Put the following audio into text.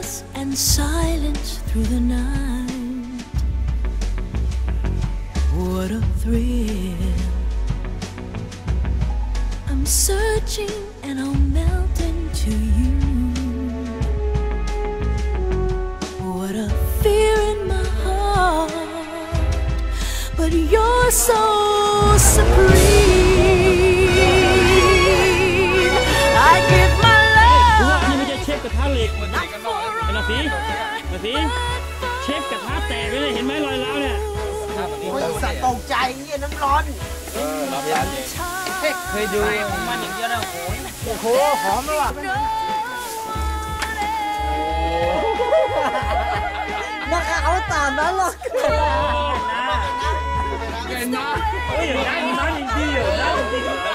stillness and silence through the night. What a thrill. I'm searching and I'll melt into you. What a fear in my heart, but you're so supreme. I give my love. นี่ไม่ใช่เชฟกระทะเหล็กเห็นไหมสิเชฟกระทะแตกเลยเห็นไหมรอยร้าวเนี่ยสัตว์ตกใจเงี้ยน้ำร้อนเคยดูมันอย่างเดียวนะโอ้โหหอมเลยว่ะมาเอาตามนั้นหรอกเก่งนะเฮ้ยอย่างนั้นจริงๆ